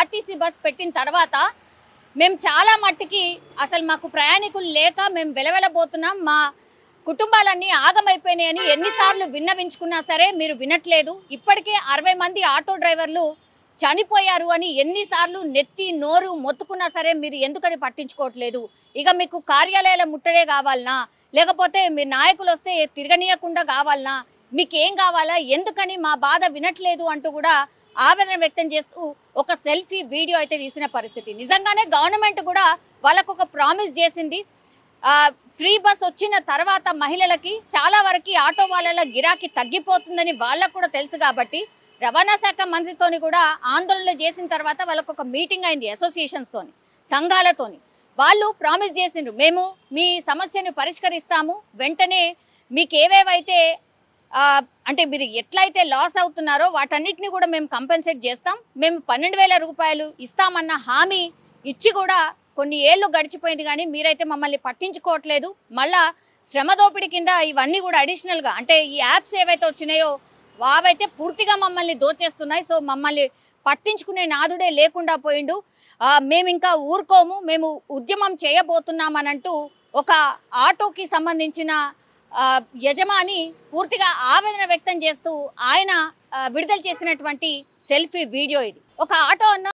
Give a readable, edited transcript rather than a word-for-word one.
RTC bus పెట్టిన తర్వాత మేము చాలా మట్టికి అసలు మాకు ప్రయాణికులు లేక మేము వెలవెలబోతున్నాం, మా కుటుంబాలన్నీ ఆగమైపోయినాయని ఎన్నిసార్లు విన్నవించుకున్నా సరే మీరు వినట్లేదు. ఇప్పటికే 60 మంది ఆటో డ్రైవర్లు చనిపోయారు అని ఎన్నిసార్లు నెత్తి నోరు మొత్తుకున్నా సరే మీరు ఎందుకని పట్టించుకోవట్లేదు? ఇక మీకు కార్యాలయాల ముట్టడే కావాలనా, లేకపోతే మీ నాయకులు వస్తే తిరగనీయకుండా కావాలనా, మీకు ఏం కావాలా, ఎందుకని మా బాధ వినట్లేదు అంటూ కూడా ఆవేదన వ్యక్తం చేస్తూ ఒక సెల్ఫీ వీడియో అయితే తీసిన పరిస్థితి. నిజంగానే గవర్నమెంట్ కూడా వాళ్ళకు ఒక ప్రామిస్ చేసింది. ఫ్రీ బస్ వచ్చిన తర్వాత మహిళలకి చాలా వరకు ఆటో వాళ్ళ గిరాకీ తగ్గిపోతుందని వాళ్ళకు కూడా తెలుసు కాబట్టి రవాణా శాఖ మంత్రితోని కూడా ఆందోళనలు చేసిన తర్వాత వాళ్ళకు ఒక మీటింగ్ అయింది అసోసియేషన్స్తోని, సంఘాలతోని. వాళ్ళు ప్రామిస్ చేసిండ్రు, మేము మీ సమస్యను పరిష్కరిస్తాము, వెంటనే మీకు ఏవేవైతే అంటే మీరు ఎట్లయితే లాస్ అవుతున్నారో వాటన్నిటిని కూడా మేము కంపెన్సేట్ చేస్తాం, మేము 12,000 రూపాయలు ఇస్తామన్న హామీ ఇచ్చి కూడా కొన్ని ఏళ్ళు గడిచిపోయింది కానీ మీరైతే మమ్మల్ని పట్టించుకోవట్లేదు. మళ్ళా శ్రమ దోపిడీ కింద ఇవన్నీ కూడా అడిషనల్గా అంటే ఈ యాప్స్ ఏవైతే వచ్చినాయో వావైతే పూర్తిగా మమ్మల్ని దోచేస్తున్నాయి. సో మమ్మల్ని పట్టించుకునే నాదుడే లేకుండా పోయిండు. మేము ఇంకా ఊరుకోము, మేము ఉద్యమం చేయబోతున్నామనంటూ ఒక ఆటోకి సంబంధించిన యజమాని పూర్తిగా ఆవేదన వ్యక్తం చేస్తూ ఆయన విడుదల చేసినటువంటి సెల్ఫీ వీడియో ఇది. ఒక ఆటో అన్న